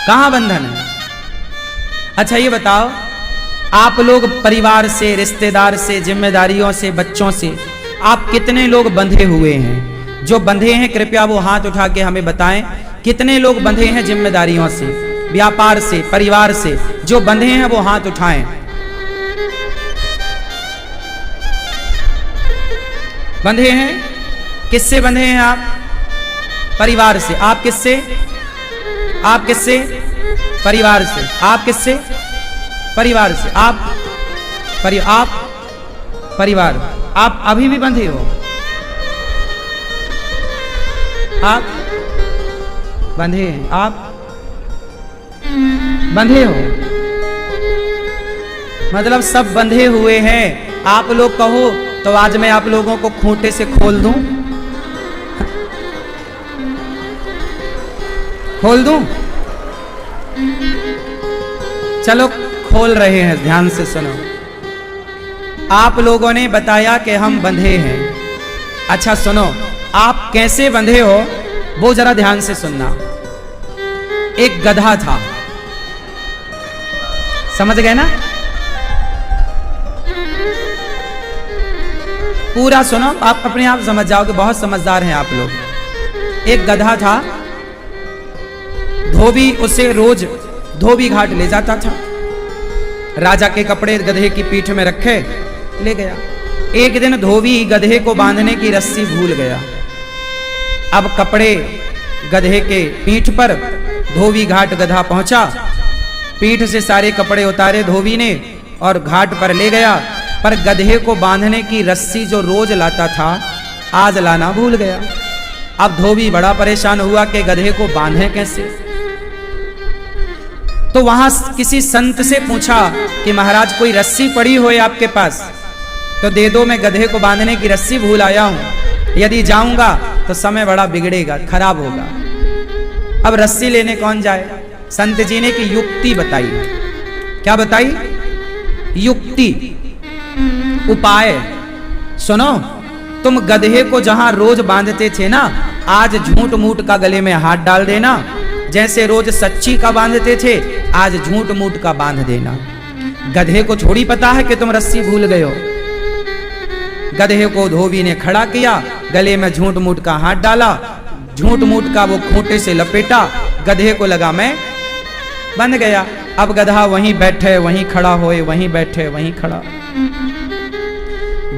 कहां बंधन है? अच्छा ये बताओ, आप लोग परिवार से, रिश्तेदार से, जिम्मेदारियों से, बच्चों से आप कितने लोग बंधे हुए हैं? जो बंधे हैं कृपया वो हाथ उठा के हमें बताएं। कितने लोग बंधे हैं जिम्मेदारियों से, व्यापार से, परिवार से? जो बंधे हैं वो हाथ उठाएं। बंधे हैं? किससे बंधे हैं आप? परिवार से। आप किससे? आप किससे? परिवार से। आप किससे? परिवार से। आप परिवार। आप अभी भी बंधे हो? आप बंधे हैं? आप बंधे हो? मतलब सब बंधे हुए हैं। आप लोग कहो तो आज मैं आप लोगों को खूंटे से खोल दूं? खोल दूं? चलो खोल रहे हैं, ध्यान से सुनो। आप लोगों ने बताया कि हम बंधे हैं। अच्छा सुनो, आप कैसे बंधे हो वो जरा ध्यान से सुनना। एक गधा था, समझ गए ना? पूरा सुनो, आप अपने आप समझ जाओगे, बहुत समझदार हैं आप लोग। एक गधा था, धोबी उसे रोज धोबी घाट ले जाता था। राजा के कपड़े गधे की पीठ में रखे ले गया। एक दिन धोबी गधे को बांधने की रस्सी भूल गया। अब कपड़े गधे के पीठ पर, धोबी घाट गधा पहुंचा, पीठ से सारे कपड़े उतारे धोबी ने और घाट पर ले गया। पर गधे को बांधने की रस्सी जो रोज लाता था आज लाना भूल गया। अब धोबी बड़ा परेशान हुआ कि गधे को बांधे कैसे। तो वहां किसी संत से पूछा कि महाराज कोई रस्सी पड़ी हो आपके पास तो दे दो, मैं गधे को बांधने की रस्सी भूल आया हूं। यदि जाऊंगा तो समय बड़ा बिगड़ेगा, खराब होगा। अब रस्सी लेने कौन जाए? संत जी ने की युक्ति बताई। क्या बताई? युक्ति, उपाय। सुनो, तुम गधे को जहां रोज बांधते थे ना, आज झूठ मूठ का गले में हाथ डाल देना। जैसे रोज सच्ची का बांधते थे आज झूठ मूठ का बांध देना। गधे को थोड़ी पता है कि तुम रस्सी भूल गए हो। गधे को धोबी ने खड़ा किया, गले में झूठ मूठ का हाथ डाला, झूठ मूठ का वो खूंटे से लपेटा, गधे को लगा मैं बंध गया। अब गधा वहीं बैठे वहीं खड़ा होए, वहीं बैठे वहीं खड़ा।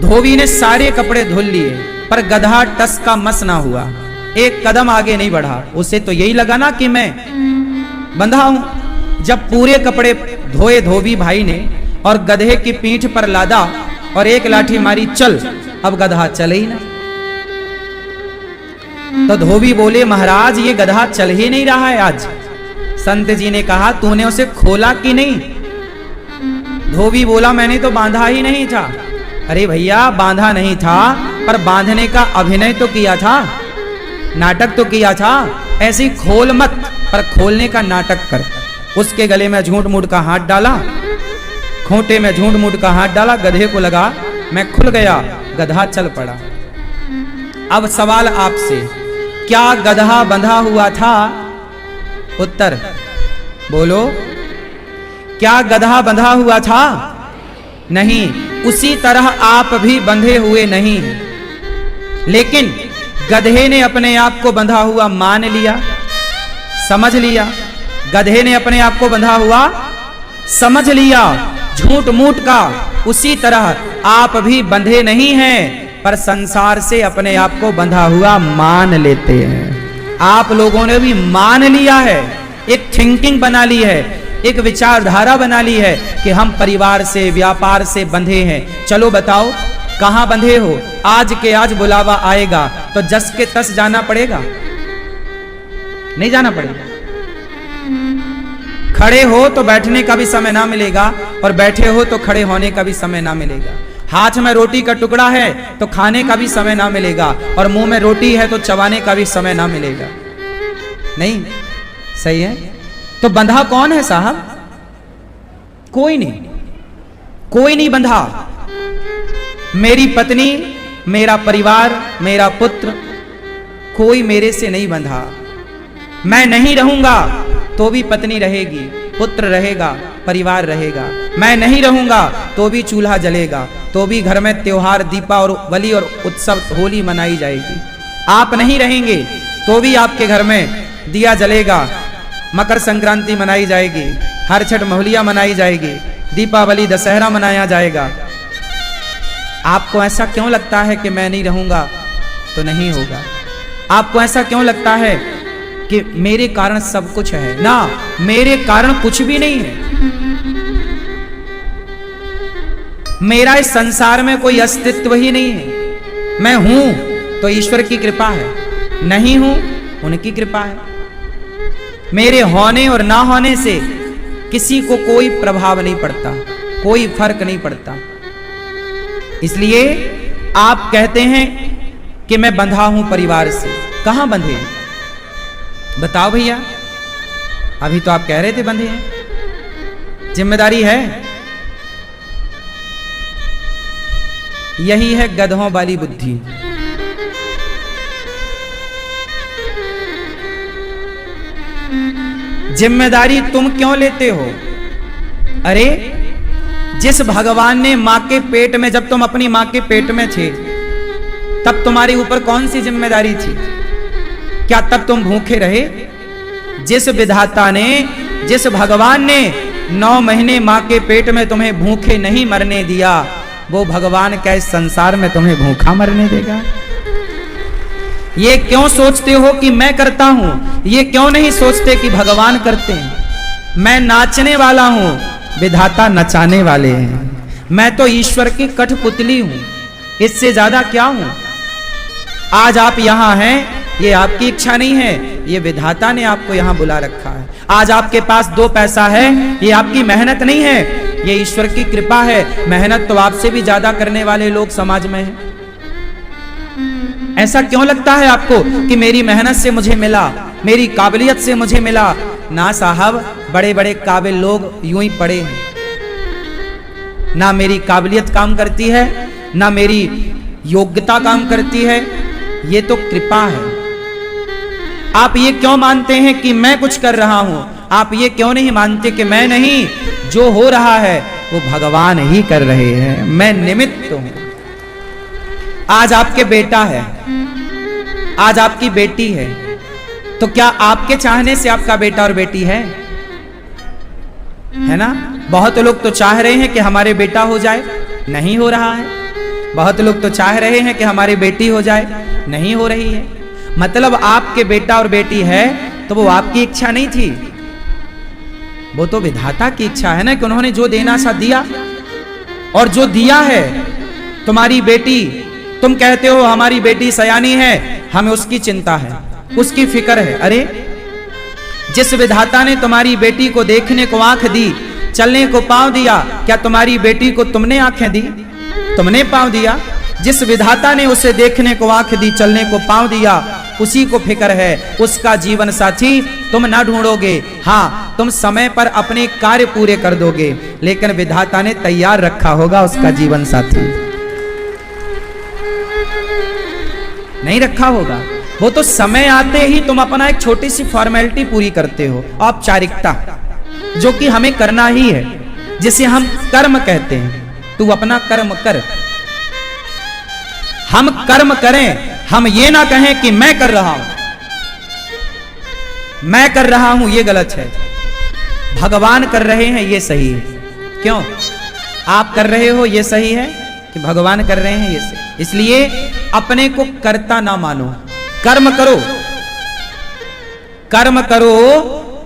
धोबी ने सारे कपड़े धुल लिए पर गधा टस का मस ना हुआ, एक कदम आगे नहीं बढ़ा। उसे तो यही लगा ना कि मैं बंधा हूं। जब पूरे कपड़े धोए धोबी भाई ने और गधे की पीठ पर लादा और एक लाठी मारी, चल। अब गधा चले ही ना। तो धोबी बोले महाराज ये गधा चल ही नहीं रहा है आज। संत जी ने कहा तूने उसे खोला कि नहीं? धोबी बोला मैंने तो बांधा ही नहीं था। अरे भैया बांधा नहीं था पर बांधने का अभिनय तो किया था, नाटक तो किया था। ऐसे ही खोल मत पर खोलने का नाटक कर। उसके गले में झूठ मूठ का हाथ डाला, खूंटे में झूठ मूठ का हाथ डाला, गधे को लगा मैं खुल गया, गधा चल पड़ा। अब सवाल आपसे, क्या गधा बंधा हुआ था? उत्तर बोलो। क्या गधा बंधा हुआ था? नहीं। उसी तरह आप भी बंधे हुए नहीं, लेकिन गधे ने अपने आप को बंधा हुआ मान लिया, समझ लिया। गधे ने अपने आप को बंधा हुआ समझ लिया, झूठ मूठ का। उसी तरह आप भी बंधे नहीं हैं पर संसार से अपने आप को बंधा हुआ मान लेते हैं। आप लोगों ने भी मान लिया है, एक थिंकिंग बना ली है, एक विचारधारा बना ली है कि हम परिवार से, व्यापार से बंधे हैं। चलो बताओ कहां बंधे हो? आज के आज बुलावा आएगा तो जस के तस जाना पड़ेगा, नहीं जाना पड़ेगा? खड़े हो तो बैठने का भी समय ना मिलेगा और बैठे हो तो खड़े होने का भी समय ना मिलेगा। हाथ में रोटी का टुकड़ा है तो खाने का भी समय ना मिलेगा और मुंह में रोटी है तो चबाने का भी समय ना मिलेगा। नहीं सही है? तो बंधा कौन है साहब? कोई नहीं, कोई नहीं बंधा। मेरी पत्नी, मेरा परिवार, मेरा पुत्र, कोई मेरे से नहीं बंधा। मैं नहीं रहूंगा तो भी पत्नी रहेगी, पुत्र रहेगा, परिवार रहेगा। मैं नहीं रहूंगा तो भी चूल्हा जलेगा, तो भी घर में त्योहार दीपावली और उत्सव होली मनाई जाएगी। आप नहीं रहेंगे तो भी आपके घर में दिया जलेगा, मकर संक्रांति मनाई जाएगी, हर छठ मोहलिया मनाई जाएगी, दीपावली दशहरा मनाया जाएगा। आपको ऐसा क्यों लगता है कि मैं नहीं रहूंगा तो नहीं होगा? आपको ऐसा क्यों लगता है कि मेरे कारण सब कुछ है? ना, मेरे कारण कुछ भी नहीं है। मेरा इस संसार में कोई अस्तित्व ही नहीं है। मैं हूं तो ईश्वर की कृपा है, नहीं हूं उनकी कृपा है। मेरे होने और ना होने से किसी को कोई प्रभाव नहीं पड़ता, कोई फर्क नहीं पड़ता। इसलिए आप कहते हैं कि मैं बंधा हूं परिवार से। कहां बंधे हैं? बताओ भैया। अभी तो आप कह रहे थे बंधे हैं। जिम्मेदारी है। यही है गधों वाली बुद्धि। जिम्मेदारी तुम क्यों लेते हो? अरे जिस भगवान ने मां के पेट में, जब तुम अपनी मां के पेट में थे, तब तुम्हारे ऊपर कौन सी जिम्मेदारी थी? क्या तब तुम भूखे रहे? जिस विधाता ने, जिस भगवान ने 9 महीने मां के पेट में तुम्हें भूखे नहीं मरने दिया, वो भगवान क्या इस संसार में तुम्हें भूखा मरने देगा? ये क्यों सोचते हो कि मैं करता हूं? ये क्यों नहीं सोचते कि भगवान करते हैं? मैं नाचने वाला हूं, विधाता नचाने वाले हैं। मैं तो ईश्वर की कठपुतली हूं, इससे ज्यादा क्या हूं? आज आप यहां हैं, ये आपकी इच्छा नहीं है, ये विधाता ने आपको यहां बुला रखा है। आज आपके पास 2 पैसा है, ये आपकी मेहनत नहीं है, ये ईश्वर की कृपा है। मेहनत तो आपसे भी ज्यादा करने वाले लोग समाज में हैं। ऐसा क्यों लगता है आपको कि मेरी मेहनत से मुझे मिला, मेरी काबिलियत से मुझे मिला? ना साहब, बड़े बड़े काबिल लोग यूं ही पड़े हैं। ना मेरी काबिलियत काम करती है, ना मेरी योग्यता काम करती है, ये तो कृपा है। आप ये क्यों मानते हैं कि मैं कुछ कर रहा हूं? आप ये क्यों नहीं मानते कि मैं नहीं, जो हो रहा है वो भगवान ही कर रहे हैं, मैं निमित्त हूं। आज आपके बेटा है, आज आपकी बेटी है, तो क्या आपके चाहने से आपका बेटा और बेटी है ना? बहुत लोग तो चाह रहे हैं कि हमारे बेटा हो जाए, नहीं हो रहा है। बहुत लोग तो चाह रहे हैं कि हमारी बेटी हो जाए, नहीं हो रही है। मतलब आपके बेटा और बेटी है तो वो आपकी इच्छा नहीं थी, वो तो विधाता की इच्छा है ना, कि उन्होंने जो देना था दिया। और जो दिया है तुम्हारी बेटी, तुम कहते हो हमारी बेटी सयानी है, हमें उसकी चिंता है, उसकी फिक्र है। अरे जिस विधाता ने तुम्हारी बेटी को देखने को आंख दी, चलने को पांव दिया, क्या तुम्हारी बेटी को तुमने आंखें दी? तुमने पांव दिया। जिस विधाता ने उसे देखने को आंख दी, चलने को पांव दिया, उसी को फिक्र है। उसका जीवन साथी तुम ना ढूंढोगे, हाँ तुम समय पर अपने कार्य पूरे कर दोगे, लेकिन विधाता ने तैयार रखा होगा उसका जीवन साथी, नहीं रखा होगा। वो तो समय आते ही तुम अपना एक छोटी सी फॉर्मेलिटी पूरी करते हो, औपचारिकता, जो कि हमें करना ही है, जिसे हम कर्म कहते हैं। तू अपना कर्म कर, हम कर्म करें, हम ये ना कहें कि मैं कर रहा हूं, मैं कर रहा हूं ये गलत है, भगवान कर रहे हैं ये सही है। क्यों आप कर रहे हो ये सही है कि भगवान कर रहे हैं ये सही? इसलिए अपने को कर्ता ना मानो, कर्म करो, कर्म करो,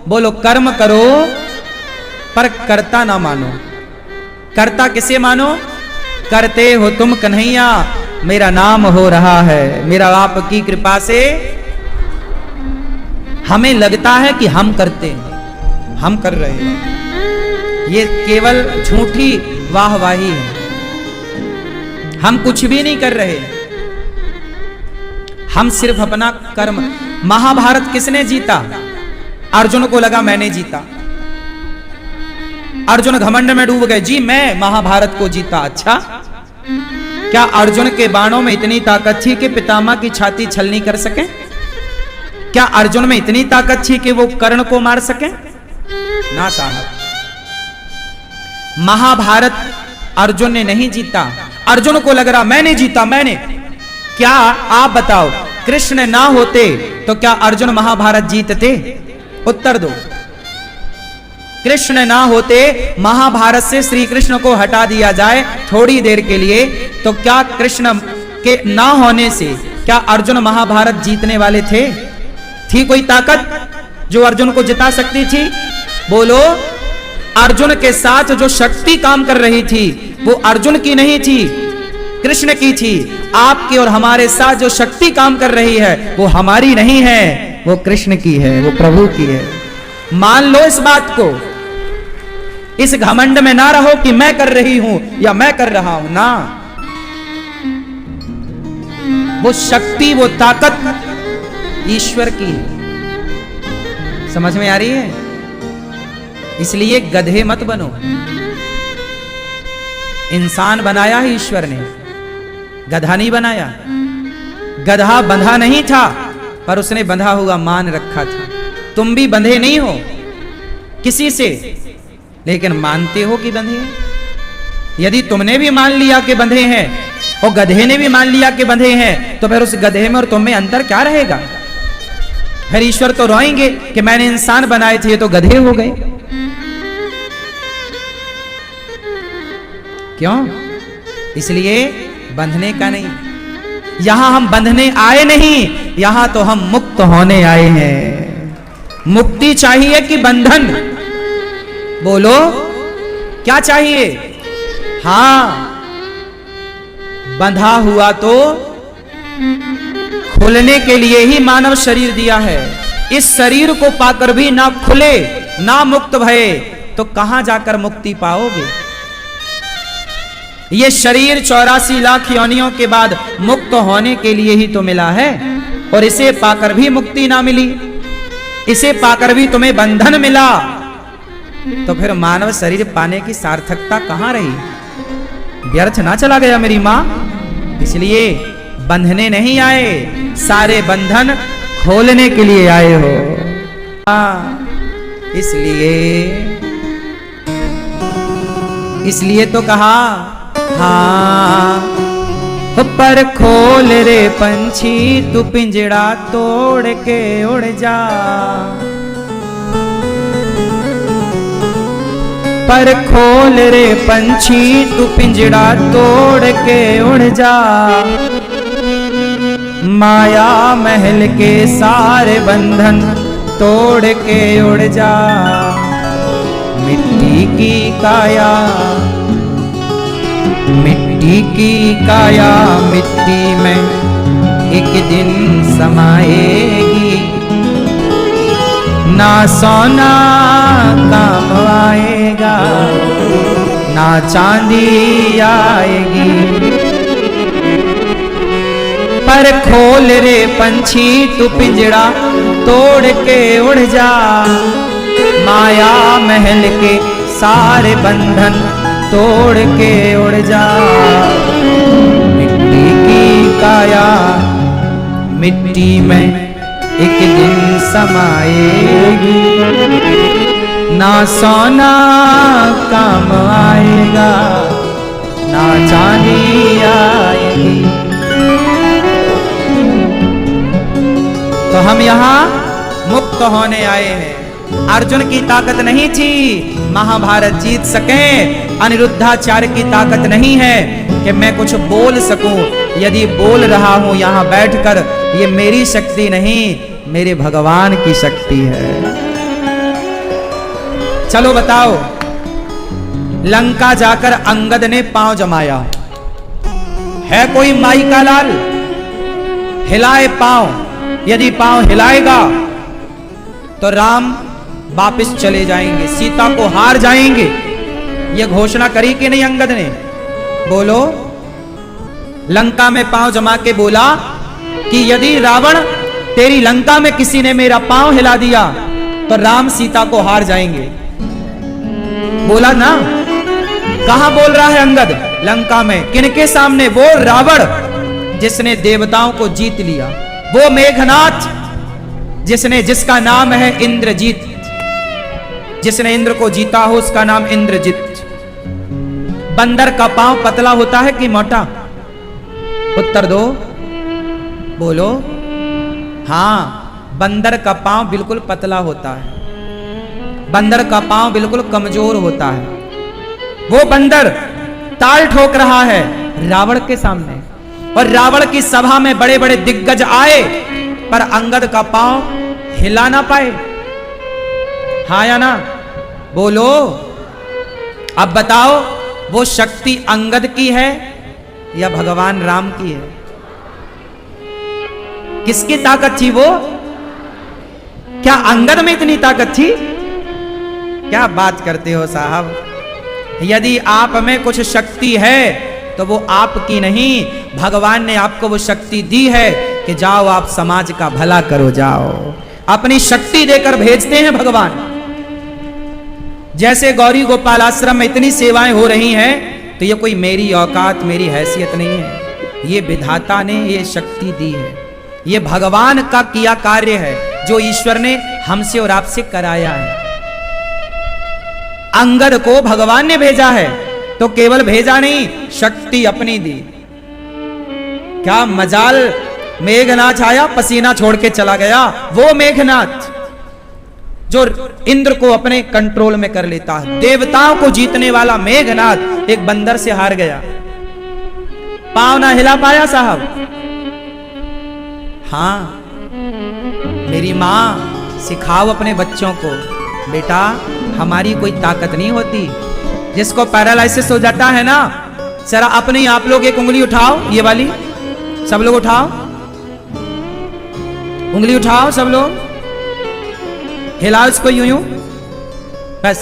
बोलो कर्म करो, पर कर्ता ना मानो। कर्ता किसे मानो? करते हो तुम कन्हैया, मेरा नाम हो रहा है, मेरा आपकी कृपा से। हमें लगता है कि हम करते हैं, हम कर रहे हैं, ये केवल झूठी वाहवाही है, हम कुछ भी नहीं कर रहे, हम सिर्फ अपना कर्म। महाभारत किसने जीता? अर्जुन को लगा मैंने जीता, अर्जुन घमंड में डूब गए, जी मैं महाभारत को जीता। अच्छा, क्या अर्जुन के बाणों में इतनी ताकत थी कि पितामह की छाती छलनी कर सके? क्या अर्जुन में इतनी ताकत थी कि वो कर्ण को मार सके? ना साहब, महाभारत अर्जुन ने नहीं जीता। अर्जुन को लग रहा मैंने जीता, मैंने। क्या आप बताओ, कृष्ण ना होते तो क्या अर्जुन महाभारत जीतते? उत्तर दो। कृष्ण ना होते, महाभारत से श्री कृष्ण को हटा दिया जाए थोड़ी देर के लिए, तो क्या कृष्ण के ना होने से क्या अर्जुन महाभारत जीतने वाले थे? थी कोई ताकत जो अर्जुन को जिता सकती थी? बोलो। अर्जुन के साथ जो शक्ति काम कर रही थी वो अर्जुन की नहीं थी, कृष्ण की थी। आपके और हमारे साथ जो शक्ति काम कर रही है वो हमारी नहीं है, वो कृष्ण की है, वो प्रभु की है। मान लो इस बात को। इस घमंड में ना रहो कि मैं कर रही हूं या मैं कर रहा हूं, ना। वो शक्ति, वो ताकत ईश्वर की है। समझ में आ रही है? इसलिए गधे मत बनो। इंसान बनाया है ईश्वर ने, गधा नहीं बनाया। गधा बंधा नहीं था, पर उसने बंधा हुआ मान रखा था। तुम भी बंधे नहीं हो किसी से, लेकिन मानते हो कि बंधे हैं। यदि तुमने भी मान लिया कि बंधे हैं और गधे ने भी मान लिया कि बंधे हैं, तो फिर उस गधे में और तुम में अंतर क्या रहेगा? फिर ईश्वर तो रोएंगे कि मैंने इंसान बनाए थे, ये तो गधे हो गए। क्यों? इसलिए बंधने का नहीं। यहां हम बंधने आए नहीं, यहां तो हम मुक्त होने आए हैं। मुक्ति चाहिए कि बंधन? बोलो, क्या चाहिए? हां, बंधा हुआ तो खुलने के लिए ही मानव शरीर दिया है। इस शरीर को पाकर भी ना खुले, ना मुक्त भये, तो कहां जाकर मुक्ति पाओगे? ये शरीर 84 लाख योनियों के बाद मुक्त होने के लिए ही तो मिला है, और इसे पाकर भी मुक्ति ना मिली, इसे पाकर भी तुम्हें बंधन मिला, तो फिर मानव शरीर पाने की सार्थकता कहां रही? व्यर्थ ना चला गया मेरी मां। इसलिए बंधने नहीं आए, सारे बंधन खोलने के लिए आए हो। इसलिए तो कहा, हाँ पर खोल रे पंछी तू पिंजड़ा तोड़ के उड़ जा, पर खोल रे पंछी तू पिंजड़ा तोड़ के उड़ जा, माया महल के सारे बंधन तोड़ के उड़ जा। मिट्टी की काया, मिट्टी की काया मिट्टी में एक दिन समाएगी, ना सोना काम आएगा, ना चांदी आएगी। पर खोल रे पंछी तू पिंजड़ा तोड़ के उड़ जा, माया महल के सारे बंधन तोड़ के उड़ जा। मिट्टी की काया मिट्टी में एक दिन समाएगी, ना सोना काम आएगा, ना चांदी आएगी। तो हम यहाँ मुक्त होने आए हैं। अर्जुन की ताकत नहीं थी महाभारत जीत सके, अनिरुद्धाचार्य की ताकत नहीं है कि मैं कुछ बोल सकूं। यदि बोल रहा हूं यहां बैठकर, ये मेरी शक्ति नहीं, मेरे भगवान की शक्ति है। चलो बताओ, लंका जाकर अंगद ने पांव जमाया, है कोई माई का लाल? हिलाए पांव, यदि पांव हिलाएगा तो राम वापिस चले जाएंगे, सीता को हार जाएंगे। यह घोषणा करी कि नहीं अंगद ने? बोलो। लंका में पांव जमा के बोला कि यदि रावण तेरी लंका में किसी ने मेरा पांव हिला दिया तो राम सीता को हार जाएंगे। बोला ना? कहां बोल रहा है अंगद? लंका में। किनके सामने? वो रावण जिसने देवताओं को जीत लिया, वो मेघनाथ जिसका नाम है इंद्रजीत, जिसने इंद्र को जीता हो उसका नाम इंद्रजीत। बंदर का पांव पतला होता है कि मोटा? उत्तर दो, बोलो। हां, बंदर का पांव बिल्कुल पतला होता है, बंदर का पांव बिल्कुल कमजोर होता है। वो बंदर ताल ठोक रहा है रावण के सामने, और रावण की सभा में बड़े बड़े दिग्गज आए, पर अंगद का पांव हिला ना पाए। हाँ या ना? बोलो। अब बताओ, वो शक्ति अंगद की है या भगवान राम की है? किसकी ताकत थी वो? क्या अंगद में इतनी ताकत थी? क्या बात करते हो साहब। यदि आप में कुछ शक्ति है तो वो आपकी नहीं, भगवान ने आपको वो शक्ति दी है कि जाओ आप समाज का भला करो, जाओ। अपनी शक्ति देकर भेजते हैं भगवान। जैसे गौरी गोपाल आश्रम में इतनी सेवाएं हो रही हैं, तो ये कोई मेरी औकात, मेरी हैसियत नहीं है, ये विधाता ने ये शक्ति दी है, ये भगवान का किया कार्य है, जो ईश्वर ने हमसे और आपसे कराया है। अंगद को भगवान ने भेजा है, तो केवल भेजा नहीं, शक्ति अपनी दी। क्या मजाल, मेघनाथ आया, पसीना छोड़ के चला गया। वो मेघनाथ जो इंद्र को अपने कंट्रोल में कर लेता है, देवताओं को जीतने वाला मेघनाथ एक बंदर से हार गया, पांव ना हिला पाया साहब। हाँ, मेरी मां सिखाओ अपने बच्चों को, बेटा हमारी कोई ताकत नहीं होती। जिसको पैरालाइसिस हो जाता है ना, जरा अपने आप लोग एक उंगली उठाओ, ये वाली, सब लोग उठाओ, उंगली उठाओ सब लोग, हिलाओ इसको यूं यूं, बस।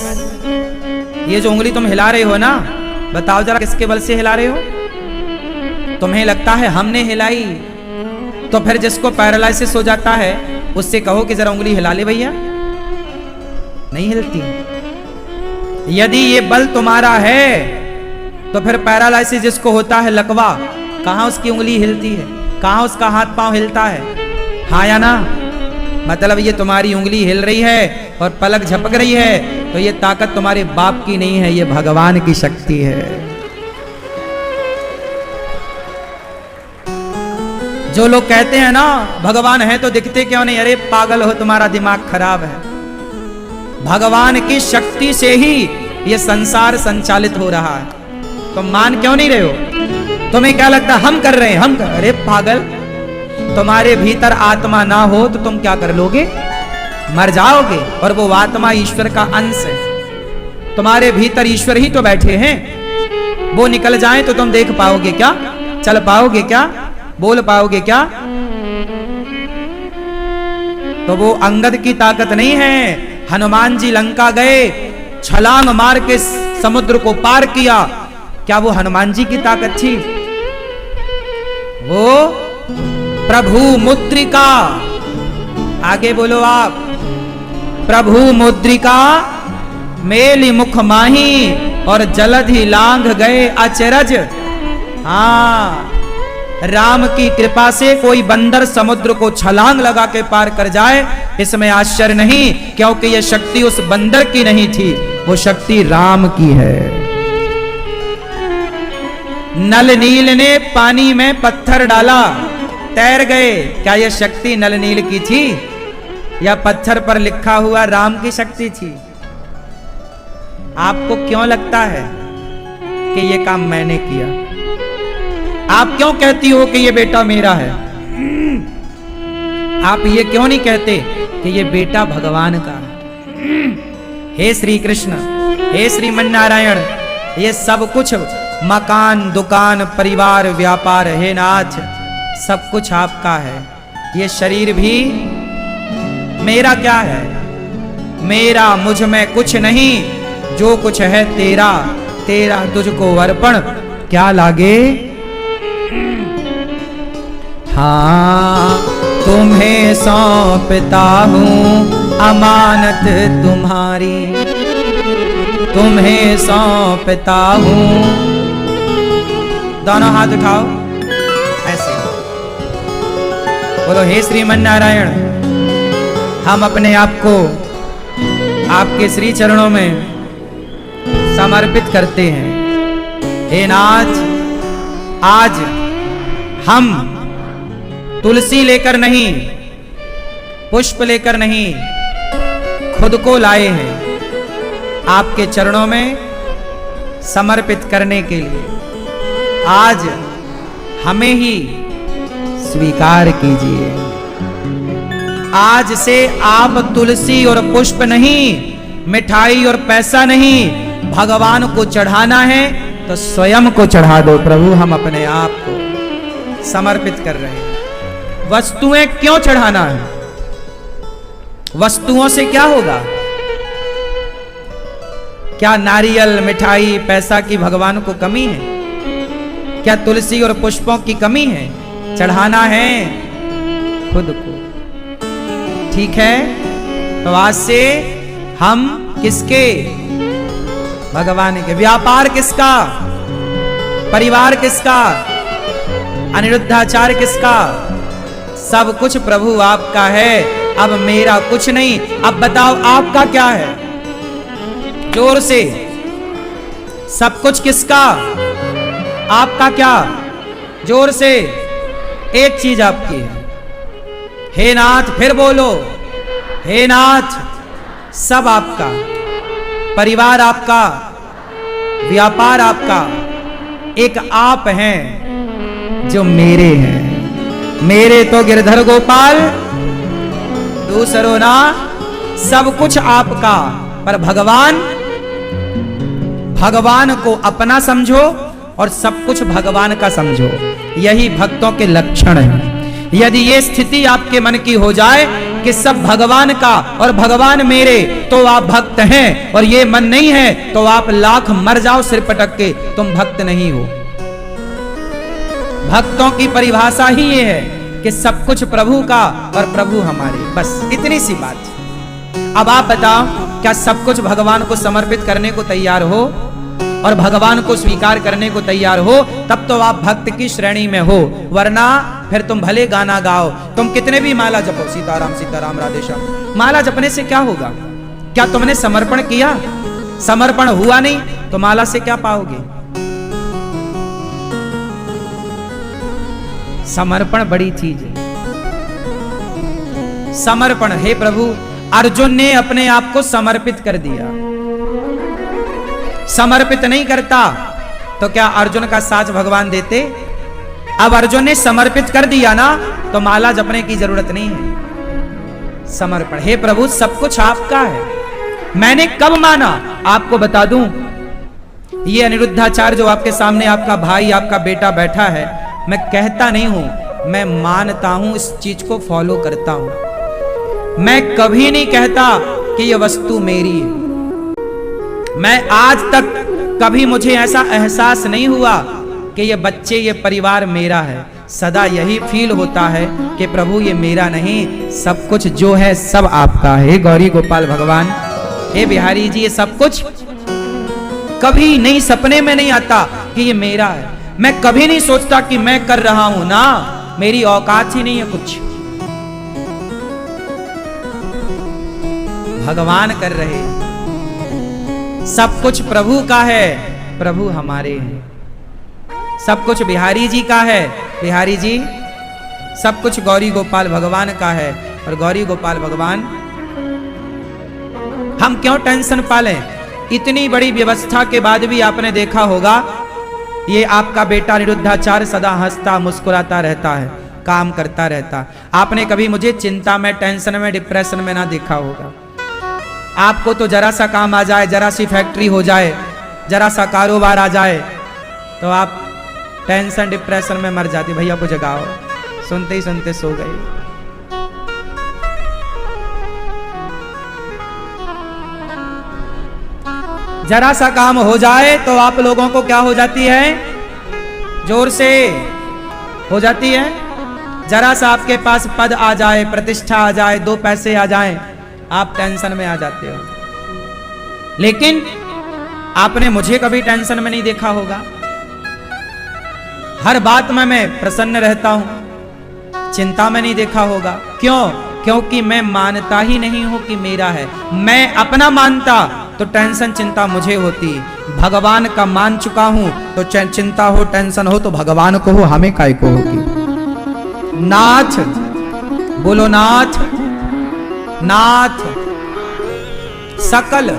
ये जो उंगली तुम हिला रहे हो ना, बताओ जरा किसके बल से हिला रहे हो? तुम्हें लगता है हमने हिलाई? तो फिर जिसको पैरालाइसिस हो जाता है उससे कहो कि जरा उंगली हिला ले भैया, नहीं हिलती। यदि ये बल तुम्हारा है तो फिर पैरालाइसिस जिसको होता है लकवा, कहां उसकी उंगली हिलती है, कहां उसका हाथ पांव हिलता है? हाँ या ना? मतलब ये तुम्हारी उंगली हिल रही है और पलक झपक रही है, तो ये ताकत तुम्हारे बाप की नहीं है, ये भगवान की शक्ति है। जो लोग कहते हैं ना भगवान है तो दिखते क्यों नहीं, अरे पागल हो, तुम्हारा दिमाग खराब है। भगवान की शक्ति से ही ये संसार संचालित हो रहा है। तुम मान क्यों नहीं रहे हो? तुम्हें क्या लगता है हम कर रहे हैं, हम कर? अरे पागल, तुम्हारे भीतर आत्मा ना हो तो तुम क्या कर लोगे? मर जाओगे। और वो आत्मा ईश्वर का अंश है, तुम्हारे भीतर ईश्वर ही तो बैठे हैं। वो निकल जाए तो तुम देख पाओगे क्या? चल पाओगे क्या? बोल पाओगे क्या? तो वो अंगद की ताकत नहीं है। हनुमान जी लंका गए, छलांग मार के समुद्र को पार किया, क्या वो हनुमान जी की ताकत थी? वो प्रभु मुद्रिका, आगे बोलो आप, प्रभु मुद्रिका मेली मुख माही और जलधि लांघ गए अचरज। हाँ, राम की कृपा से कोई बंदर समुद्र को छलांग लगा के पार कर जाए, इसमें आश्चर्य नहीं, क्योंकि यह शक्ति उस बंदर की नहीं थी, वो शक्ति राम की है। नल नील ने पानी में पत्थर डाला, तैर गए, क्या यह शक्ति नल नील की थी या पत्थर पर लिखा हुआ राम की शक्ति थी? आपको क्यों लगता है कि यह काम मैंने किया? आप क्यों कहती हो कि ये बेटा मेरा है? आप ये क्यों नहीं कहते कि ये बेटा भगवान का है? हे श्री कृष्ण, हे श्रीमन नारायण, ये सब कुछ मकान, दुकान, परिवार, व्यापार, हे नाथ, सब कुछ आपका है। ये शरीर भी मेरा क्या है? मेरा मुझ में कुछ नहीं, जो कुछ है तेरा, तेरा तुझको अर्पण, क्या लागे? हाँ, तुम्हें सौंपता हूँ अमानत तुम्हारी, तुम्हें सौंपता हूँ। दोनों हाथ उठाओ ऐसे, बोलो हे श्रीमन नारायण, हम अपने आप को आपके श्री चरणों में समर्पित करते हैं। हे नाथ, आज हम तुलसी लेकर नहीं, पुष्प लेकर नहीं, खुद को लाए हैं आपके चरणों में समर्पित करने के लिए। आज हमें ही स्वीकार कीजिए। आज से आप तुलसी और पुष्प नहीं, मिठाई और पैसा नहीं, भगवान को चढ़ाना है तो स्वयं को चढ़ा दो प्रभु। हम अपने आप को समर्पित कर रहे हैं। वस्तुएं क्यों चढ़ाना है? वस्तुओं से क्या होगा? क्या नारियल, मिठाई, पैसा की भगवान को कमी है? क्या तुलसी और पुष्पों की कमी है? चढ़ाना है खुद को। ठीक है, तो आज से हम किसके? भगवान के। व्यापार किसका? परिवार किसका? अनिरुद्धाचार्य किसका? सब कुछ प्रभु आपका है। अब मेरा कुछ नहीं। अब बताओ आपका क्या है? जोर से। सब कुछ किसका? आपका क्या? जोर से। एक चीज आपकी है। हे नाथ, फिर बोलो, हे नाथ, सब आपका। परिवार आपका, व्यापार आपका। एक आप हैं जो मेरे हैं। मेरे तो गिरधर गोपाल, दूसरों ना। सब कुछ आपका, पर भगवान को अपना समझो और सब कुछ भगवान का समझो। यही भक्तों के लक्षण है। यदि ये स्थिति आपके मन की हो जाए कि सब भगवान का और भगवान मेरे, तो आप भक्त हैं। और ये मन नहीं है तो आप लाख मर जाओ सिर पटक के, तुम भक्त नहीं हो। भक्तों की परिभाषा ही ये है कि सब कुछ प्रभु का और प्रभु हमारे। बस इतनी सी बात। अब आप बताओ, क्या सब कुछ भगवान को समर्पित करने को तैयार हो और भगवान को स्वीकार करने को तैयार हो? तब तो आप भक्त की श्रेणी में हो। वरना फिर तुम भले गाना गाओ, तुम कितने भी माला जपो, सीताराम सीताराम राधे श्याम, माला जपने से क्या होगा? क्या तुमने समर्पण किया? समर्पण हुआ नहीं तो माला से क्या पाओगे? समर्पण बड़ी चीज है। समर्पण। हे प्रभु, अर्जुन ने अपने आप को समर्पित कर दिया। समर्पित नहीं करता तो क्या अर्जुन का साथ भगवान देते? अब अर्जुन ने समर्पित कर दिया ना, तो माला जपने की जरूरत नहीं है। समर्पण। हे प्रभु, सब कुछ आपका है। मैंने कब माना? आपको बता दूं, ये अनिरुद्धाचार्य जो आपके सामने आपका भाई, आपका बेटा बैठा है, मैं कहता नहीं हूं, मैं मानता हूं, इस चीज को फॉलो करता हूं। मैं कभी नहीं कहता कि यह वस्तु मेरी है। मैं आज तक कभी मुझे ऐसा एहसास नहीं हुआ कि ये बच्चे, ये परिवार मेरा है। सदा यही फील होता है कि प्रभु ये मेरा नहीं, सब कुछ जो है सब आपका है। गौरी गोपाल भगवान, हे बिहारी जी, ये सब कुछ कभी नहीं, सपने में नहीं आता कि ये मेरा है। मैं कभी नहीं सोचता कि मैं कर रहा हूं ना, मेरी औकात ही नहीं है कुछ। भगवान कर रहे हैं। सब कुछ प्रभु का है, प्रभु हमारे हैं। सब कुछ बिहारी जी का है, बिहारी जी। सब कुछ गौरी गोपाल भगवान का है, और गौरी गोपाल भगवान। हम क्यों टेंशन पालें? इतनी बड़ी व्यवस्था के बाद भी आपने देखा होगा, ये आपका बेटा अनिरुद्धाचार्य सदा हंसता मुस्कुराता रहता है, काम करता रहता। आपने कभी मुझे चिंता में, टेंशन में, डिप्रेशन में ना देखा होगा। आपको तो जरा सा काम आ जाए, जरा सी फैक्ट्री हो जाए, जरा सा कारोबार आ जाए, तो आप टेंशन डिप्रेशन में मर जाती। भैया को जगाओ, सुनते ही सुनते सो गए। जरा सा काम हो जाए तो आप लोगों को क्या हो जाती है? जोर से हो जाती है। जरा सा आपके पास पद आ जाए, प्रतिष्ठा आ जाए, 2 पैसे आ जाए, आप टेंशन में आ जाते हो। लेकिन आपने मुझे कभी टेंशन में नहीं देखा होगा। हर बात में मैं प्रसन्न रहता हूं, चिंता में नहीं देखा होगा। क्यों? क्योंकि मैं मानता ही नहीं हूं कि मेरा है। मैं अपना मानता तो टेंशन चिंता मुझे होती, भगवान का मान चुका हूं तो चिंता हो टेंशन हो तो भगवान को हो, हमें काय को होगी। नाथ बोलो, नाथ नाथ सकल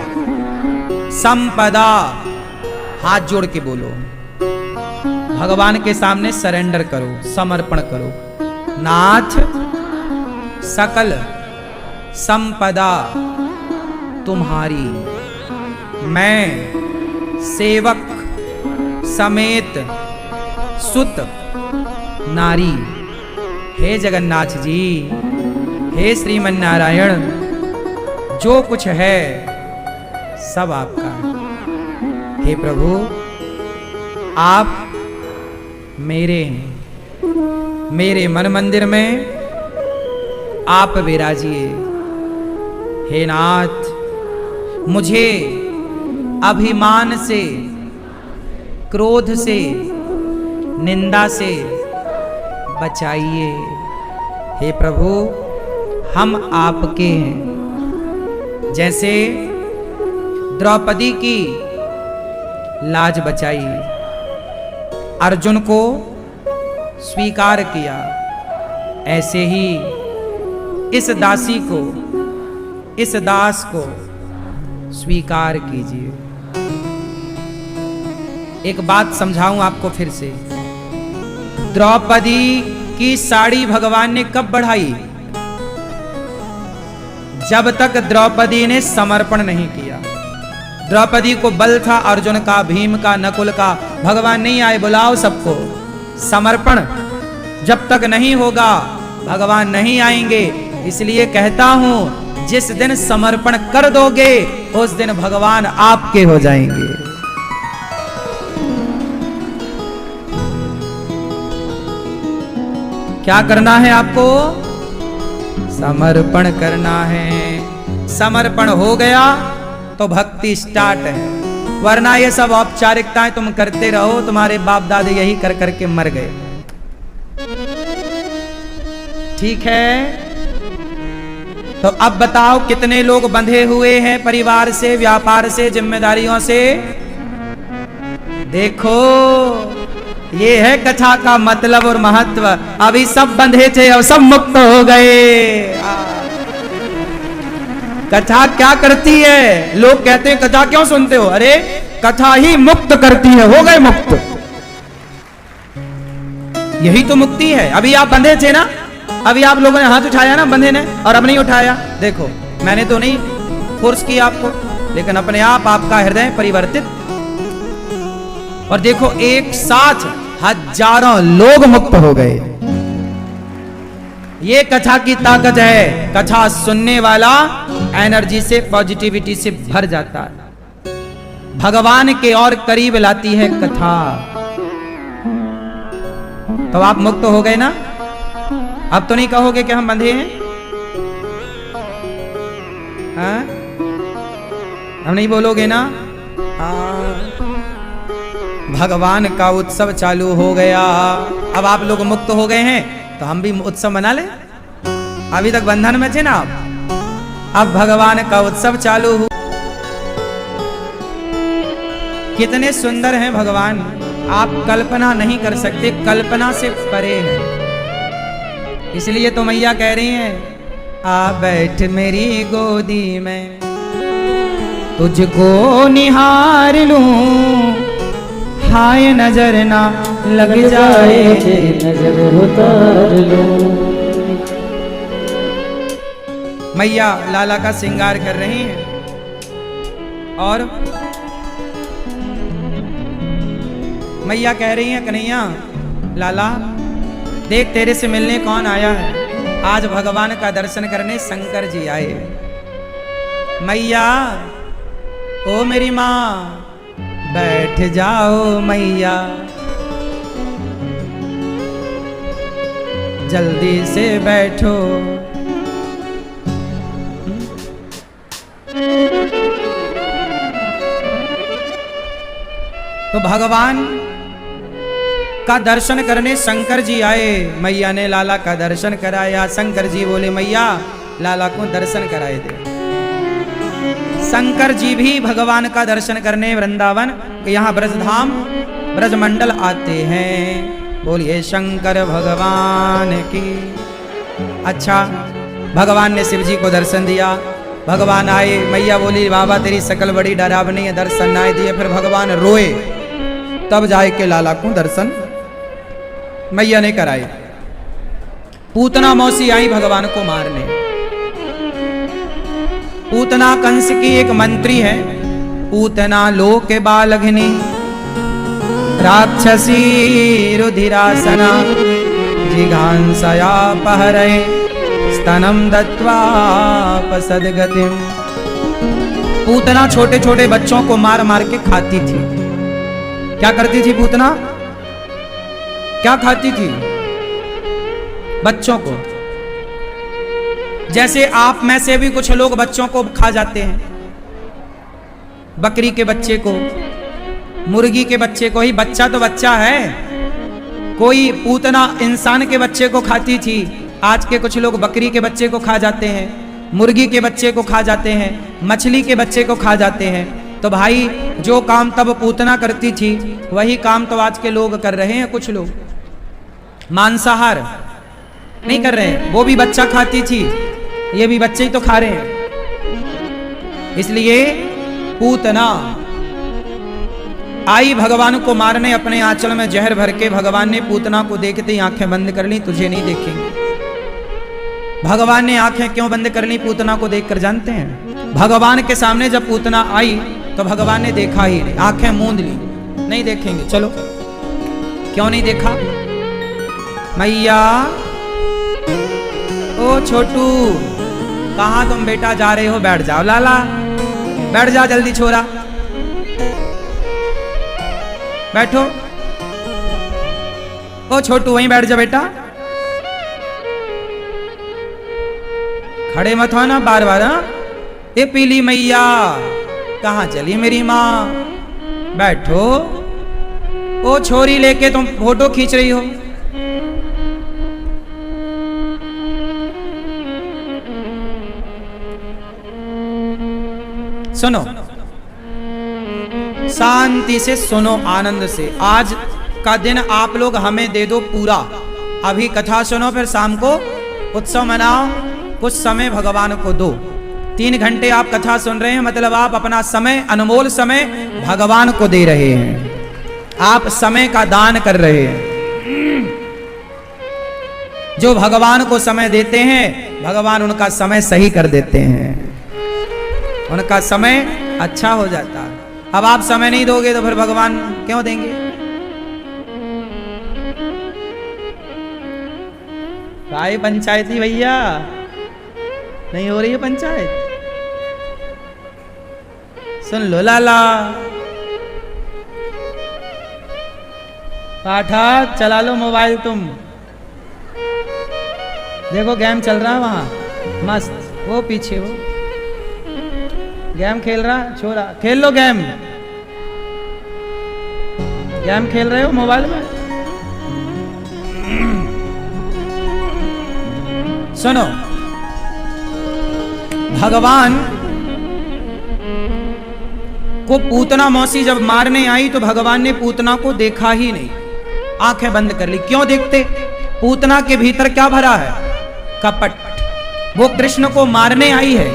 संपदा, हाथ जोड़ के बोलो, भगवान के सामने सरेंडर करो, समर्पण करो। नाथ सकल संपदा तुम्हारी, मैं सेवक समेत सुत नारी। हे जगन्नाथ जी, हे श्रीमन नारायण, जो कुछ है सब आपका है। हे प्रभु, आप मेरे हैं, मेरे मन मंदिर में आप विराजिए। हे नाथ, मुझे अभिमान से, क्रोध से, निंदा से बचाइए। हे प्रभु, हम आपके हैं। जैसे द्रौपदी की लाज बचाई, अर्जुन को स्वीकार किया, ऐसे ही इस दासी को, इस दास को स्वीकार कीजिए। एक बात समझाऊं आपको फिर से, द्रौपदी की साड़ी भगवान ने कब बढ़ाई? जब तक द्रौपदी ने समर्पण नहीं किया। द्रौपदी को बल था अर्जुन का, भीम का, नकुल का, भगवान नहीं आए, बुलाओ सबको। समर्पण जब तक नहीं होगा भगवान नहीं आएंगे। इसलिए कहता हूं, जिस दिन समर्पण कर दोगे उस दिन भगवान आपके हो जाएंगे। क्या करना है आपको? समर्पण करना है। समर्पण हो गया तो भक्ति स्टार्ट है, वरना ये सब औपचारिकताएं तुम करते रहो, तुम्हारे बाप दादे यही कर करके मर गए। ठीक है, तो अब बताओ कितने लोग बंधे हुए हैं परिवार से, व्यापार से, जिम्मेदारियों से? देखो, ये है कथा का मतलब और महत्व। अभी सब बंधे थे और सब मुक्त हो गए। कथा क्या करती है? लोग कहते हैं कथा क्यों सुनते हो? अरे कथा ही मुक्त करती है, हो गए मुक्त। यही तो मुक्ति है। अभी आप बंधे थे ना, अभी आप लोगों ने हाथ उठाया ना बंधे ने, और अब नहीं उठाया। देखो, मैंने तो नहीं फोर्स किया आपको, लेकिन अपने आप आपका हृदय परिवर्तित। और देखो, एक साथ हजारों लोग मुक्त हो गए। ये कथा की ताकत है। कथा सुनने वाला एनर्जी से, पॉजिटिविटी से भर जाता है, भगवान के और करीब लाती है कथा। तो आप मुक्त हो गए ना? अब तो नहीं कहोगे कि हम बंधे हैं? हाँ? हम नहीं बोलोगे ना? भगवान का उत्सव चालू हो गया। अब आप लोग मुक्त हो गए हैं तो हम भी उत्सव मना ले। अभी तक बंधन में थे ना आप, अब भगवान का उत्सव चालू हो। कितने सुंदर हैं भगवान, आप कल्पना नहीं कर सकते, कल्पना से परे है। इसलिए तो मैया कह रही हैं, आ बैठ मेरी गोदी में, तुझको निहार लूं, हाय नजर ना लग जाए, नजर उतार लूं। मैया लाला का श्रृंगार कर रही हैं और मैया कह रही हैं, कन्हैया लाला देख, तेरे से मिलने कौन आया है। आज भगवान का दर्शन करने शंकर जी आए। मैया, ओ मेरी माँ, बैठ जाओ मैया, जल्दी से बैठो। तो भगवान का दर्शन करने शंकर जी आए। मैया ने लाला का दर्शन कराया। शंकर जी बोले मैया लाला को दर्शन कराए दे। शंकर जी भी भगवान का दर्शन करने वृंदावन यहाँ ब्रजधाम ब्रजमंडल आते हैं। बोलिए शंकर भगवान की। अच्छा, भगवान ने शिव जी को दर्शन दिया। भगवान आए। मैया बोली बाबा तेरी शकल बड़ी डरावनी है, दर्शन ना दिए। फिर भगवान रोए, तब जाए के लाला को दर्शन मैया ने कराए। पूतना मौसी आई भगवान को मारने। पूतना कंस की एक मंत्री है। पूतना लोक बालघिनी राक्षसी रुधिरासना जिघांसया पहरे स्तनम दत्वा पसदगतिम। पूतना छोटे छोटे बच्चों को मार मार के खाती थी। क्या करती थी पूतना? क्या खाती थी? बच्चों को। जैसे आप में से भी कुछ लोग बच्चों को खा जाते हैं। बकरी के बच्चे को, मुर्गी के बच्चे को। ही बच्चा तो बच्चा है। कोई पूतना इंसान के बच्चे को खाती थी। आज के कुछ लोग बकरी के बच्चे को खा जाते हैं, मुर्गी के बच्चे को खा जाते हैं, मछली के बच्चे को खा जाते हैं। तो भाई जो काम तब पूतना करती थी वही काम तो आज के लोग कर रहे हैं। कुछ लोग मांसाहार नहीं कर रहे हैं, वो भी बच्चा खाती थी, ये भी बच्चे ही तो खा रहे हैं। इसलिए पूतना आई भगवान को मारने। अपने आंचल में जहर भर के भगवान ने पूतना को देखते ही आंखें बंद कर ली। तुझे नहीं देखेंगे। भगवान ने आंखें क्यों बंद कर ली पूतना को देखकर जानते हैं? भगवान के सामने जब पूतना आई तो भगवान ने देखा ही नहीं, आंखें मूंद ली। नहीं देखेंगे, चलो। क्यों नहीं देखा? मैया ओ छोटू, कहाँ तुम बेटा जा रहे हो? बैठ जाओ लाला, बैठ जा जल्दी छोरा, बैठो। ओ छोटू वहीं बैठ जा बेटा, खड़े मत हो ना बार बार। ये पीली मैया कहाँ चली मेरी माँ? बैठो। ओ छोरी लेके तुम फोटो खींच रही हो। सुनो, शांति से सुनो, आनंद से। आज का दिन आप लोग हमें दे दो पूरा। अभी कथा सुनो, फिर शाम को उत्सव मनाओ। कुछ समय भगवान को दो। 3 घंटे आप कथा सुन रहे हैं, मतलब आप अपना समय, अनमोल समय भगवान को दे रहे हैं। आप समय का दान कर रहे हैं। जो भगवान को समय देते हैं, भगवान उनका समय सही कर देते हैं, उनका समय अच्छा हो जाता है। अब आप समय नहीं दोगे तो फिर भगवान क्यों देंगे? भाई पंचायती भैया नहीं हो रही है पंचायत? सुन लो लाला, पाठक चला लो मोबाइल तुम। देखो गेम चल रहा है वहां मस्त, वो पीछे वो गेम खेल रहा छोरा। खेल लो गेम, गेम खेल रहे हो मोबाइल में। सुनो, भगवान को पूतना मौसी जब मारने आई तो भगवान ने पूतना को देखा ही नहीं, आंखें बंद कर ली। क्यों देखते? पूतना के भीतर क्या भरा है? कपट। वो कृष्ण को मारने आई है,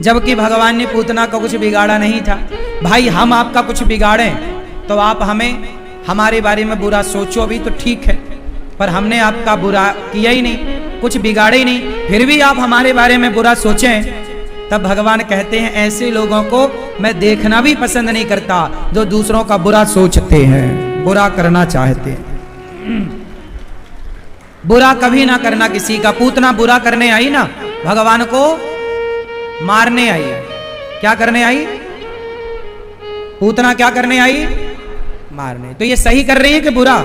जबकि भगवान ने पूतना का कुछ बिगाड़ा नहीं था। भाई हम आपका कुछ बिगाड़ें तो आप हमें, हमारे बारे में बुरा सोचो भी तो ठीक है, पर हमने आपका बुरा किया ही नहीं, कुछ बिगाड़े ही नहीं, फिर भी आप हमारे बारे में बुरा सोचें। तब भगवान कहते हैं ऐसे लोगों को मैं देखना भी पसंद नहीं करता जो दूसरों का बुरा सोचते हैं, बुरा करना चाहते हैं। बुरा कभी ना करना किसी का। पूतना बुरा करने आई ना, भगवान को मारने आई है। क्या करने आई? पूतना क्या करने आई? मारने। तो ये सही कर रही है कि बुरा?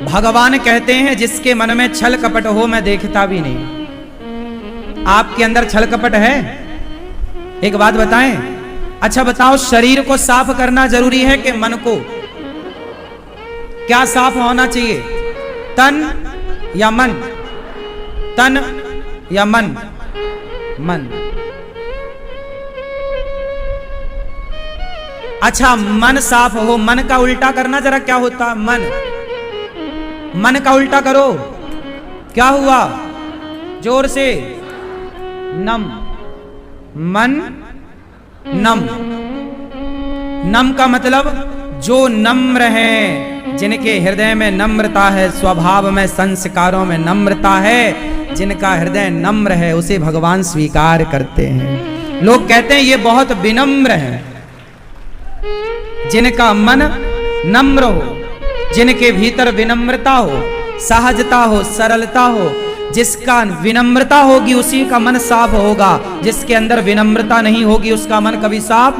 भगवान कहते हैं जिसके मन में छल कपट हो मैं देखता भी नहीं। आपके अंदर छल कपट है? एक बात बताएं, अच्छा बताओ, शरीर को साफ करना जरूरी है कि मन को? क्या साफ होना चाहिए, तन या मन? तन या मन? मन। अच्छा, मन साफ हो, मन का उल्टा करना जरा, क्या होता है मन? मन का उल्टा करो, क्या हुआ? जोर से, नम। मन नम। नम का मतलब जो नम्र है, जिनके हृदय में नम्रता है, स्वभाव में संस्कारों में नम्रता है, जिनका हृदय नम्र है, उसे भगवान स्वीकार करते हैं। लोग कहते हैं ये बहुत विनम्र है। जिनका मन नम्र हो, जिनके भीतर विनम्रता हो, सहजता हो, सरलता हो, जिसका विनम्रता होगी उसी का मन साफ होगा। जिसके अंदर विनम्रता नहीं होगी उसका मन कभी साफ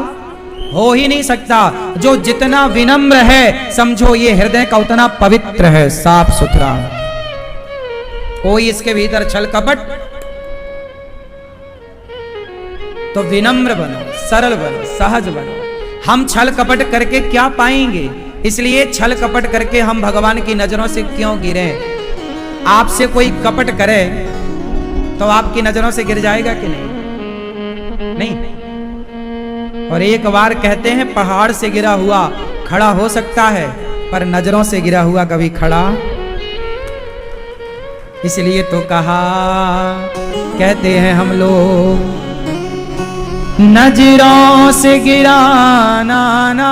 हो ही नहीं सकता। जो जितना विनम्र है, समझो ये हृदय का उतना पवित्र है, साफ सुथरा। कोई इसके भीतर छल कपट, तो विनम्र बनो, सरल बनो, सहज बनो। हम छल कपट करके क्या पाएंगे? इसलिए छल कपट करके हम भगवान की नजरों से क्यों गिरे? आपसे कोई कपट करे तो आपकी नजरों से गिर जाएगा कि नहीं? नहीं। और एक बार कहते हैं पहाड़ से गिरा हुआ खड़ा हो सकता है, पर नजरों से गिरा हुआ कभी खड़ा। इसलिए तो कहा, कहते हैं हम लोग, नजरों से गिराना ना,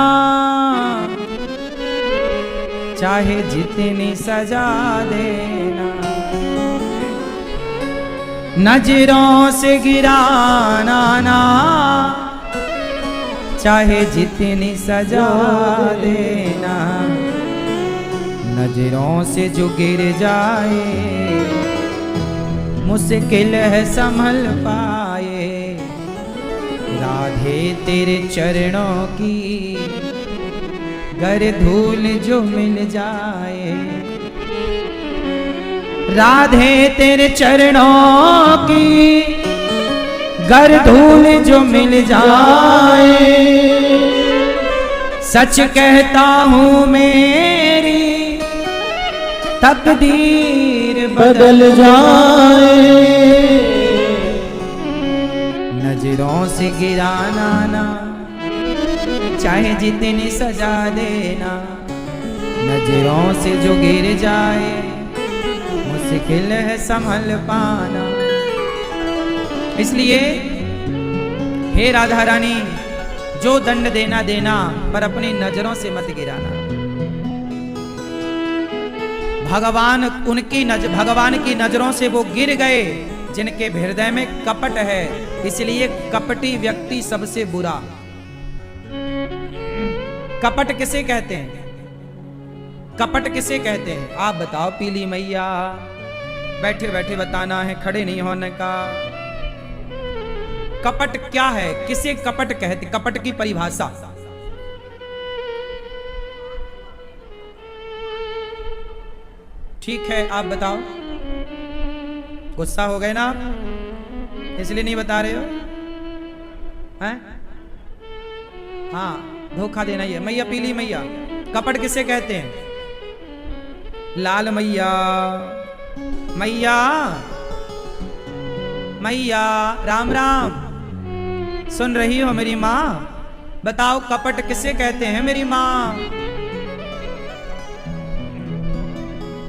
चाहे जितनी सजा देना। नजरों से गिराना ना, चाहे जितनी सजा देना। नजरों से जो गिर जाए, मुश्किल है संभल पाए। राधे तेरे चरणों की गर धूल जो मिल जाए। राधे तेरे चरणों की गर धूल जो मिल जाए। सच कहता हूँ मेरी तकदीर बदल जाए। नजरों से गिराना ना, चाहे जितनी सजा देना। नजरों से जो गिर जाए, मुश्किल है संभल पाना। इसलिए हे राधा रानी, जो दंड देना देना, पर अपनी नजरों से मत गिराना। भगवान की नजरों से वो गिर गए जिनके हृदय में कपट है। इसलिए कपटी व्यक्ति सबसे बुरा। कपट किसे कहते हैं? कपट किसे कहते हैं? आप बताओ पीली मैया। बैठे बैठे बताना है, खड़े नहीं होने का। कपट क्या है? किसे कपट कहते? कपट की परिभाषा। ठीक है, आप बताओ। गुस्सा हो गए ना आप, इसलिए नहीं बता रहे हो? हैं? हाँ, धोखा देना ही है। मैया, पीली मैया, कपट किसे कहते हैं? लाल मैया, मैया, मैया, राम राम। सुन रही हो मेरी माँ? बताओ कपट किसे कहते हैं मेरी माँ?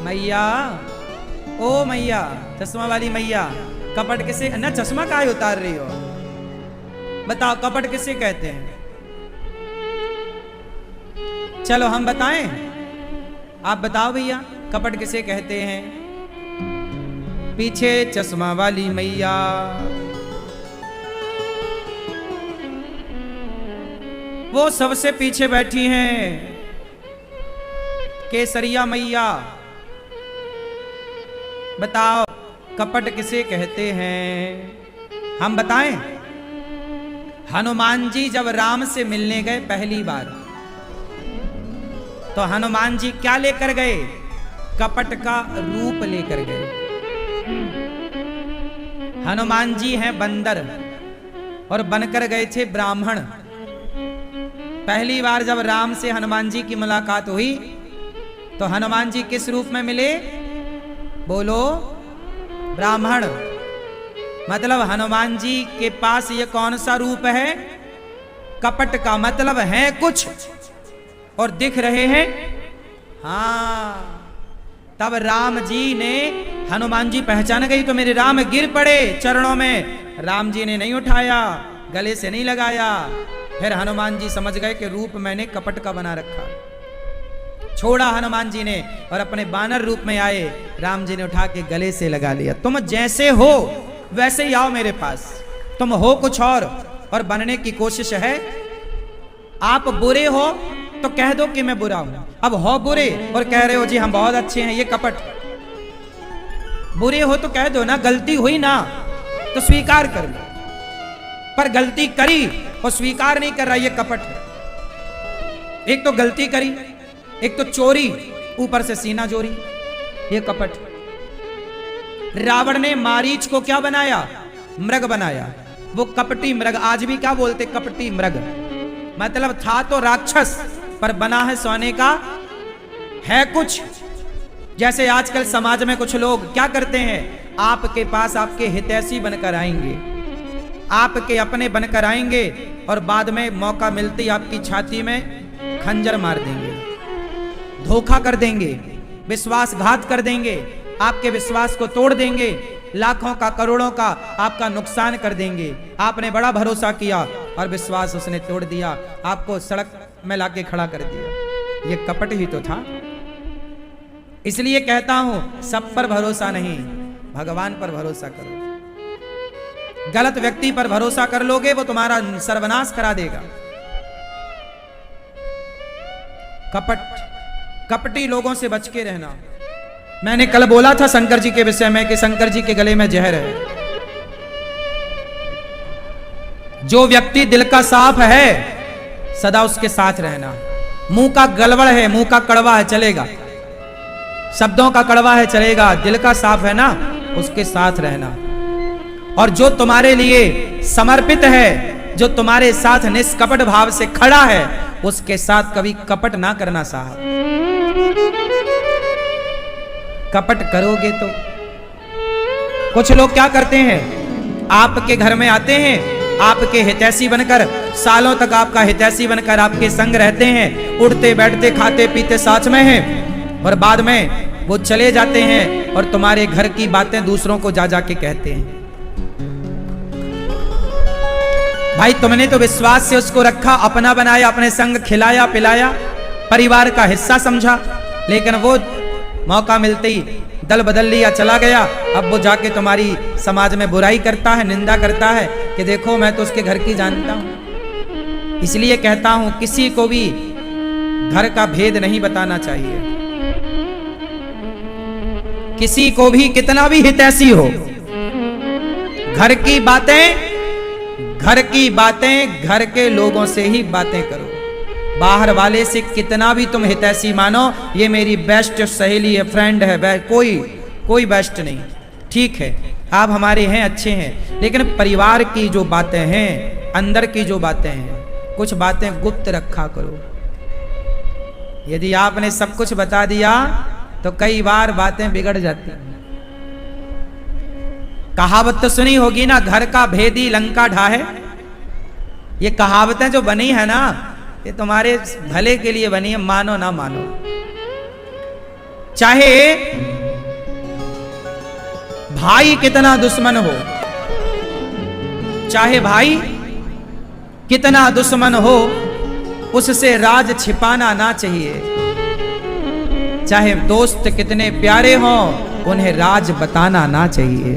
मैया, ओ मैया, चश्मा वाली मैया, कपट किसे? ना चश्मा काहे उतार रही हो? बताओ कपट किसे कहते हैं? चलो हम बताएं, आप बताओ भैया, कपट किसे कहते हैं? पीछे चश्मा वाली मैया। वो सबसे पीछे बैठी हैं, केसरिया मैया। बताओ कपट किसे कहते हैं? हम बताएं? हनुमान जी जब राम से मिलने गए पहली बार, तो हनुमान जी क्या लेकर गए? कपट का रूप लेकर गए। हनुमान जी हैं बंदर और बनकर गए थे ब्राह्मण। पहली बार जब राम से हनुमान जी की मुलाकात हुई तो हनुमान जी किस रूप में मिले? बोलो, ब्राह्मण। मतलब हनुमान जी के पास ये कौन सा रूप है? कपट का। मतलब है कुछ और दिख रहे हैं। हाँ, तब राम जी ने, हनुमान जी पहचान गई तो मेरे राम गिर पड़े चरणों में। राम जी ने नहीं उठाया, गले से नहीं लगाया। फिर हनुमान जी समझ गए कि रूप मैंने कपट का बना रखा। छोड़ा हनुमान जी ने और अपने बानर रूप में आए। राम जी ने उठा के गले से लगा लिया। तुम जैसे हो वैसे ही आओ मेरे पास। तुम हो कुछ और बनने की कोशिश है। आप बुरे हो तो कह दो कि मैं बुरा हूं। अब हो बुरे और कह रहे हो जी हम बहुत अच्छे हैं, ये कपट। बुरे हो तो कह दो ना, गलती हुई ना तो स्वीकार कर लो। पर गलती करी और स्वीकार नहीं कर रहा, ये कपट है। एक तो गलती करी, एक तो चोरी, ऊपर से सीना जोरी, ये कपट। रावण ने मारीच को क्या बनाया? मृग बनाया। वो कपटी मृग। आज भी क्या बोलते? कपटी मृग। मतलब था तो राक्षस पर बना है सोने का। है कुछ। जैसे आजकल समाज में कुछ लोग क्या करते हैं, आपके पास आपके हितैषी बनकर आएंगे, आपके अपने बनकर आएंगे और बाद में मौका मिलते ही आपकी छाती में खंजर मार देंगे, धोखा कर देंगे, विश्वासघात कर देंगे, आपके विश्वास को तोड़ देंगे, लाखों का करोड़ों का आपका नुकसान कर देंगे। आपने बड़ा भरोसा किया और विश्वास उसने तोड़ दिया, आपको सड़क में लाके खड़ा कर दिया। ये कपट ही तो था। इसलिए कहता हूं, सब पर भरोसा नहीं, भगवान पर भरोसा करो। गलत व्यक्ति पर भरोसा कर लोगे वो तुम्हारा सर्वनाश करा देगा। कपटी लोगों से बच के रहना। मैंने कल बोला था शंकर जी के विषय में कि शंकर जी के गले में जहर है। जो व्यक्ति दिल का साफ है सदा उसके साथ रहना। मुंह का गड़बड़ है, मुंह का कड़वा है, चलेगा। शब्दों का कड़वा है, चलेगा। दिल का साफ है ना, उसके साथ रहना। और जो तुम्हारे लिए समर्पित है, जो तुम्हारे साथ निष्कपट भाव से खड़ा है, उसके साथ कभी कपट ना करना साहब। कपट करोगे तो कुछ लोग क्या करते हैं, आपके घर में आते हैं, आपके हितैषी बनकर, सालों तक आपका हितैषी बनकर आपके संग रहते हैं, उठते बैठते खाते पीते साथ में हैं, और बाद में वो चले जाते हैं और तुम्हारे घर की बातें दूसरों को जा जा के कहते हैं। भाई तुमने तो विश्वास से उसको रखा, अपना बनाया, अपने संग खिलाया पिलाया, परिवार का हिस्सा समझा, लेकिन वो मौका मिलते ही दल बदल लिया, चला गया। अब वो जाके तुम्हारी समाज में बुराई करता है, निंदा करता है कि देखो मैं तो उसके घर की जानता हूं। इसलिए कहता हूं, किसी को भी घर का भेद नहीं बताना चाहिए। किसी को भी कितना भी हितैषी हो, घर की बातें घर के लोगों से ही बातें करो। बाहर वाले से कितना भी तुम हितैषी मानो, ये मेरी बेस्ट सहेली है, फ्रेंड है, कोई बेस्ट नहीं। ठीक है, आप हमारे हैं, अच्छे हैं, लेकिन परिवार की जो बातें हैं, अंदर की जो बातें हैं, कुछ बातें गुप्त रखा करो। यदि आपने सब कुछ बता दिया तो कई बार बातें बिगड़ जाती हैं। कहावत तो सुनी होगी ना, घर का भेदी लंका ढाहे। ये कहावतें जो बनी है ना, ये तुम्हारे भले के लिए बनी है, मानो ना मानो। चाहे भाई कितना दुश्मन हो, चाहे भाई कितना दुश्मन हो, उससे राज छिपाना ना चाहिए। चाहे दोस्त कितने प्यारे हों, उन्हें राज बताना ना चाहिए।